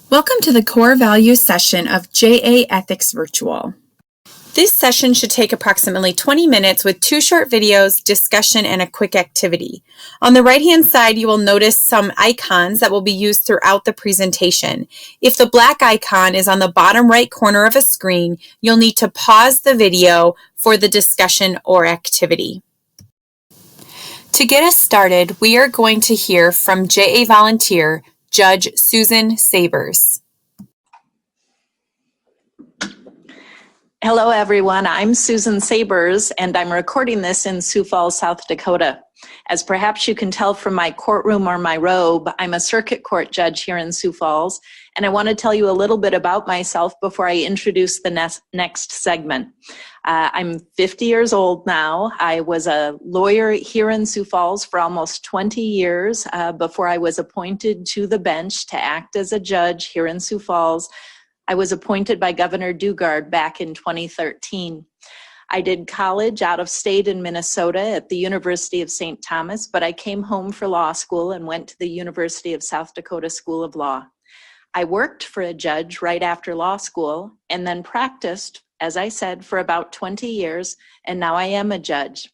Welcome to the core values session of JA Ethics Virtual. This session should take approximately 20 minutes with 2 short videos, discussion, and a quick activity. On the right-hand side, you will notice some icons that will be used throughout the presentation. If the black icon is on the bottom right corner of a screen, you'll need to pause the video for the discussion or activity. To get us started, we are going to hear from JA volunteer, Judge Susan Sabers. Hello, everyone. I'm Susan Sabers, and I'm recording this in Sioux Falls, South Dakota. As perhaps you can tell from my courtroom or my robe, I'm a circuit court judge here in Sioux Falls, and I want to tell you a little bit about myself before I introduce the next segment. I'm 50 years old now. I was a lawyer here in Sioux Falls for almost 20 years before I was appointed to the bench to act as a judge here in Sioux Falls. I was appointed by Governor Dugard back in 2013. I did college out of state in Minnesota at the University of St. Thomas, but I came home for law school and went to the University of South Dakota School of Law. I worked for a judge right after law school and then practiced, as I said, for about 20 years, and now I am a judge.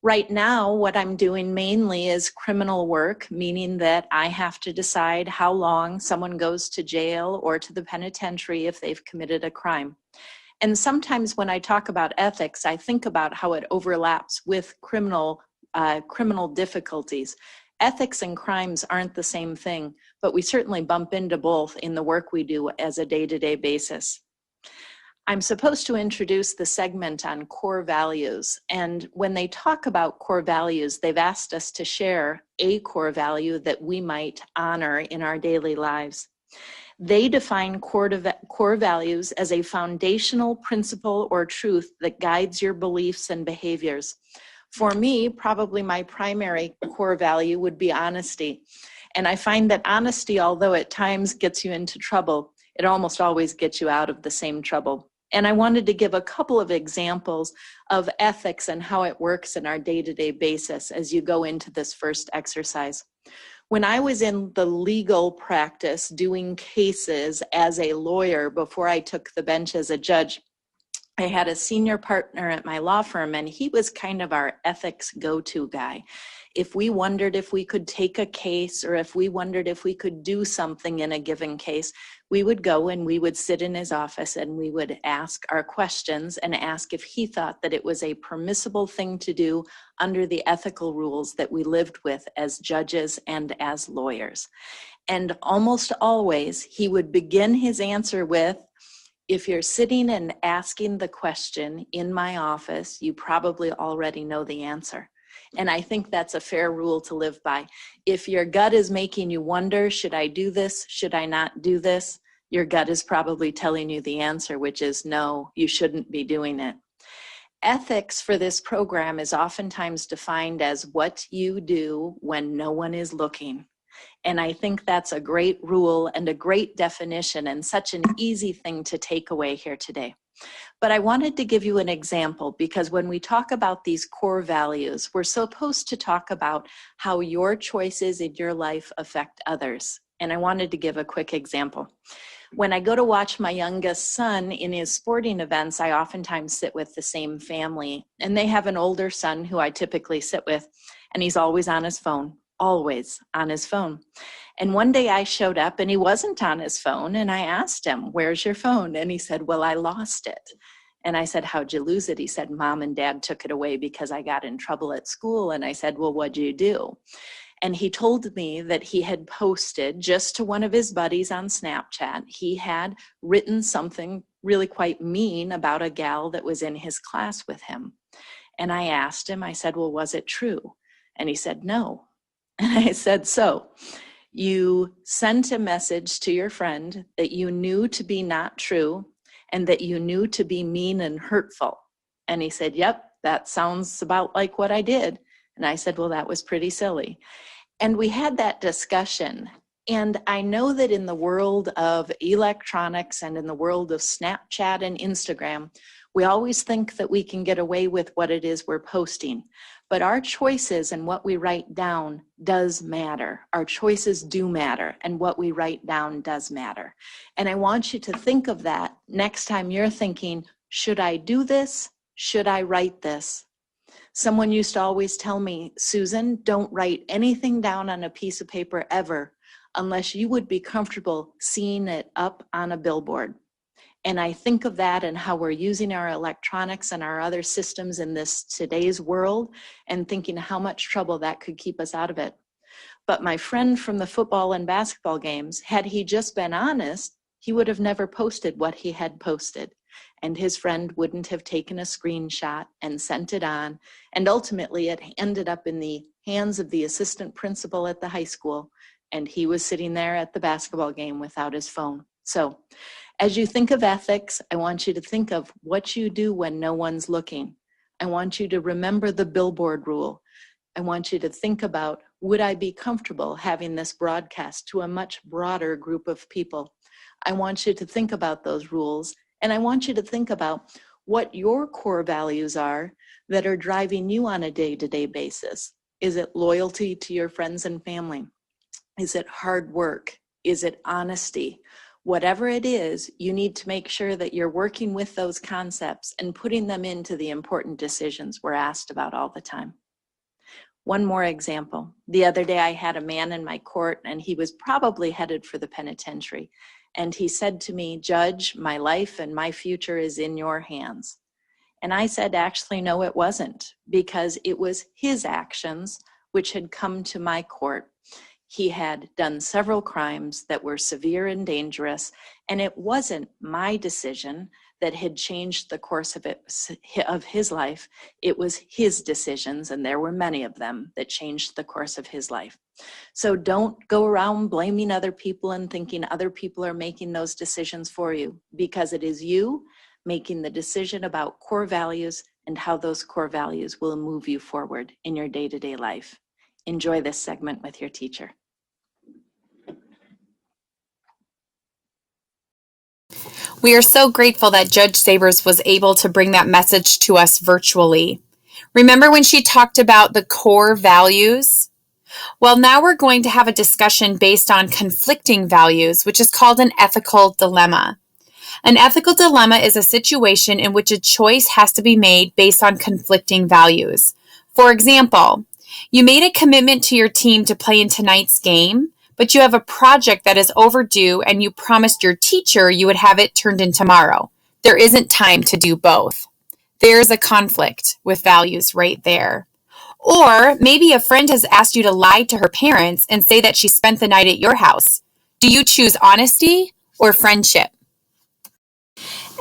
Right now, what I'm doing mainly is criminal work, meaning that I have to decide how long someone goes to jail or to the penitentiary if they've committed a crime. And sometimes when I talk about ethics, I think about how it overlaps with criminal difficulties. Ethics and crimes aren't the same thing, but we certainly bump into both in the work we do as a day-to-day basis. I'm supposed to introduce the segment on core values, and when they talk about core values, they've asked us to share a core value that we might honor in our daily lives. They define core values as a foundational principle or truth that guides your beliefs and behaviors. For me, probably my primary core value would be honesty. And I find that honesty, although at times gets you into trouble, it almost always gets you out of the same trouble. And I wanted to give a couple of examples of ethics and how it works in our day-to-day basis as you go into this first exercise. When I was in the legal practice doing cases as a lawyer before I took the bench as a judge, I had a senior partner at my law firm, and he was kind of our ethics go-to guy. If we wondered if we could take a case or if we wondered if we could do something in a given case, we would go and we would sit in his office and we would ask our questions and ask if he thought that it was a permissible thing to do under the ethical rules that we lived with as judges and as lawyers. And almost always he would begin his answer with, "If you're sitting and asking the question in my office, you probably already know the answer." And I think that's a fair rule to live by. If your gut is making you wonder, should I do this? Should I not do this? Your gut is probably telling you the answer, which is no, you shouldn't be doing it. Ethics for this program is oftentimes defined as what you do when no one is looking. And I think that's a great rule and a great definition and such an easy thing to take away here today. But I wanted to give you an example because when we talk about these core values, we're supposed to talk about how your choices in your life affect others. And I wanted to give a quick example. When I go to watch my youngest son in his sporting events, I oftentimes sit with the same family. And they have an older son who I typically sit with, and he's always on his phone. Always on his phone. And one day I showed up and he wasn't on his phone, and I asked him, "Where's your phone?" And he said, "Well, I lost it." And I said, "How'd you lose it?" He said, "Mom and Dad took it away because I got in trouble at school." And I said, "Well, what'd you do?" And he told me that he had posted just to one of his buddies on Snapchat. He had written something really quite mean about a gal that was in his class with him. And I asked him, I said, "Well, was it true?" And he said, "No." And I said, "So you sent a message to your friend that you knew to be not true and that you knew to be mean and hurtful." And he said, "Yep, that sounds about like what I did." And I said, "Well, that was pretty silly." And we had that discussion. And I know that in the world of electronics and in the world of Snapchat and Instagram, we always think that we can get away with what it is we're posting. But our choices and what we write down does matter. Our choices do matter, and what we write down does matter. And I want you to think of that next time you're thinking, should I do this? Should I write this? Someone used to always tell me, Susan, don't write anything down on a piece of paper ever unless you would be comfortable seeing it up on a billboard. And I think of that and how we're using our electronics and our other systems in this today's world and thinking how much trouble that could keep us out of it. But my friend from the football and basketball games, had he just been honest, he would have never posted what he had posted. And his friend wouldn't have taken a screenshot and sent it on. And ultimately it ended up in the hands of the assistant principal at the high school. And he was sitting there at the basketball game without his phone. So as you think of ethics, I want you to think of what you do when no one's looking. I want you to remember the billboard rule. I want you to think about, would I be comfortable having this broadcast to a much broader group of people? I want you to think about those rules, and I want you to think about what your core values are that are driving you on a day-to-day basis. Is it loyalty to your friends and family? Is it hard work? Is it honesty? Whatever it is, you need to make sure that you're working with those concepts and putting them into the important decisions we're asked about all the time. One more example. The other day I had a man in my court and he was probably headed for the penitentiary. And he said to me, Judge, my life and my future is in your hands. And I said, actually, no, it wasn't, because it was his actions which had come to my court. He had done several crimes that were severe and dangerous, and it wasn't my decision that had changed the course of his life. It was his decisions, and there were many of them that changed the course of his life. So don't go around blaming other people and thinking other people are making those decisions for you, because it is you making the decision about core values and how those core values will move you forward in your day-to-day life. Enjoy this segment with your teacher. We are so grateful that Judge Sabers was able to bring that message to us virtually. Remember when she talked about the core values? Well, now we're going to have a discussion based on conflicting values, which is called an ethical dilemma. An ethical dilemma is a situation in which a choice has to be made based on conflicting values. For example, you made a commitment to your team to play in tonight's game, but you have a project that is overdue and you promised your teacher you would have it turned in tomorrow. There isn't time to do both. There's a conflict with values right there. Or maybe a friend has asked you to lie to her parents and say that she spent the night at your house. Do you choose honesty or friendship?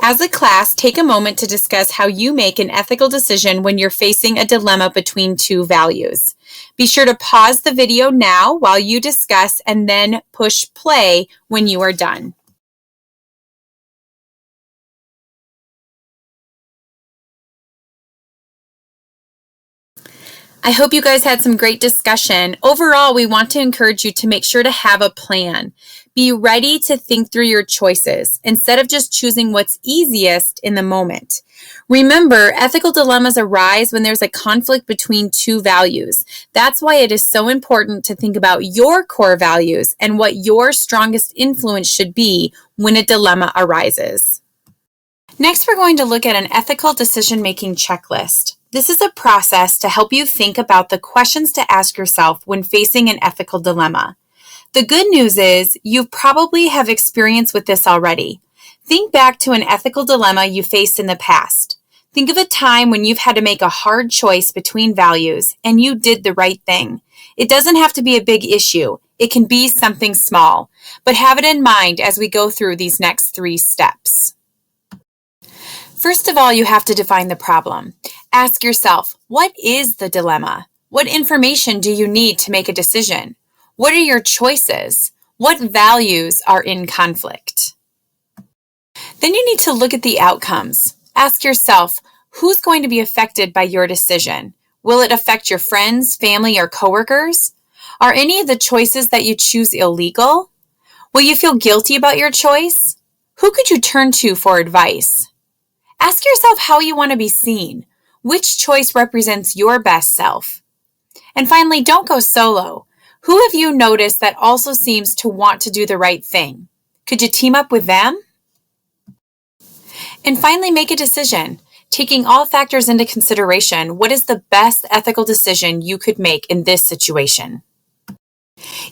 As a class, take a moment to discuss how you make an ethical decision when you're facing a dilemma between two values. Be sure to pause the video now while you discuss and then push play when you are done. I hope you guys had some great discussion. Overall, we want to encourage you to make sure to have a plan. Be ready to think through your choices instead of just choosing what's easiest in the moment. Remember, ethical dilemmas arise when there's a conflict between two values. That's why it is so important to think about your core values and what your strongest influence should be when a dilemma arises. Next, we're going to look at an ethical decision-making checklist. This is a process to help you think about the questions to ask yourself when facing an ethical dilemma. The good news is you probably have experience with this already. Think back to an ethical dilemma you faced in the past. Think of a time when you've had to make a hard choice between values and you did the right thing. It doesn't have to be a big issue. It can be something small, but have it in mind as we go through these next 3 steps. First of all, you have to define the problem. Ask yourself, what is the dilemma? What information do you need to make a decision? What are your choices? What values are in conflict? Then you need to look at the outcomes. Ask yourself, who's going to be affected by your decision? Will it affect your friends, family, or coworkers? Are any of the choices that you choose illegal? Will you feel guilty about your choice? Who could you turn to for advice? Ask yourself how you want to be seen. Which choice represents your best self? And finally, don't go solo. Who have you noticed that also seems to want to do the right thing? Could you team up with them? And finally, make a decision. Taking all factors into consideration, what is the best ethical decision you could make in this situation?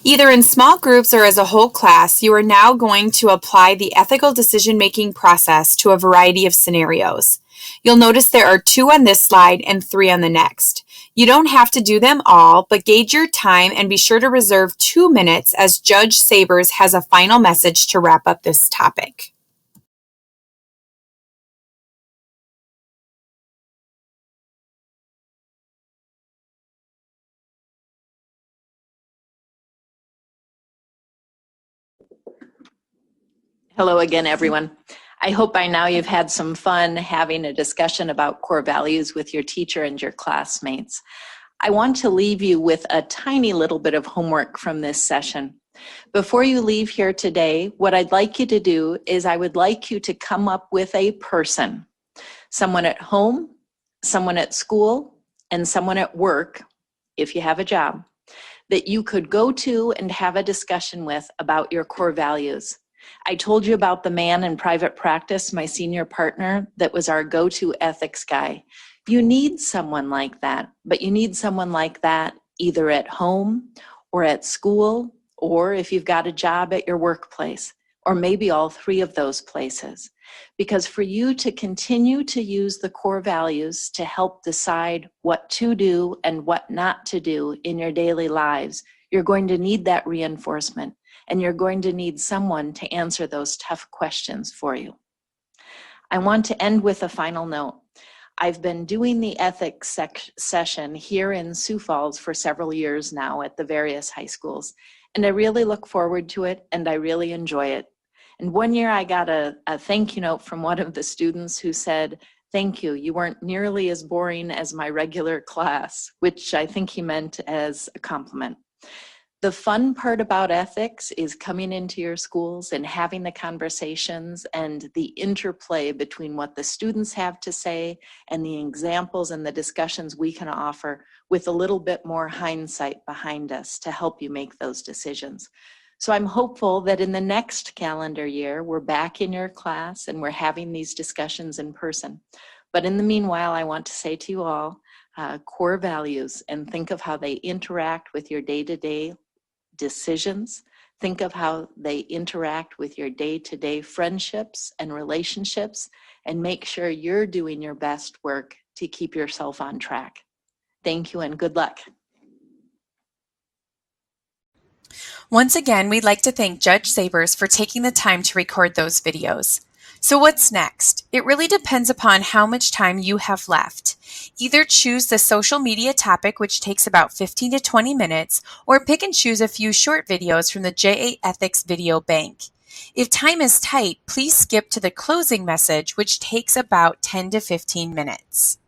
Either in small groups or as a whole class, you are now going to apply the ethical decision-making process to a variety of scenarios. You'll notice there are 2 on this slide and 3 on the next. You don't have to do them all, but gauge your time and be sure to reserve 2 minutes as Judge Sabers has a final message to wrap up this topic. Hello again, everyone. I hope by now you've had some fun having a discussion about core values with your teacher and your classmates. I want to leave you with a tiny little bit of homework from this session. Before you leave here today, what I'd like you to do is I would like you to come up with a person, someone at home, someone at school, and someone at work, if you have a job, that you could go to and have a discussion with about your core values. I told you about the man in private practice, my senior partner, that was our go-to ethics guy. You need someone like that, but you need someone like that either at home or at school, or if you've got a job at your workplace, or maybe all 3 of those places. Because for you to continue to use the core values to help decide what to do and what not to do in your daily lives, you're going to need that reinforcement. And you're going to need someone to answer those tough questions for you. I want to end with a final note. I've been doing the ethics session here in Sioux Falls for several years now at the various high schools, and I really look forward to it, and I really enjoy it. And one year I got a thank you note from one of the students who said, "Thank you, you weren't nearly as boring as my regular class," which I think he meant as a compliment. The fun part about ethics is coming into your schools and having the conversations and the interplay between what the students have to say and the examples and the discussions we can offer with a little bit more hindsight behind us to help you make those decisions. So I'm hopeful that in the next calendar year, we're back in your class and we're having these discussions in person. But in the meanwhile, I want to say to you all, core values, and think of how they interact with your day-to-day decisions. Think of how they interact with your day-to-day friendships and relationships, and make sure you're doing your best work to keep yourself on track. Thank you and good luck. Once again, we'd like to thank Judge Sabers for taking the time to record those videos. So what's next? It really depends upon how much time you have left. Either choose the social media topic, which takes about 15 to 20 minutes, or pick and choose a few short videos from the JA Ethics video bank. If time is tight, please skip to the closing message, which takes about 10 to 15 minutes.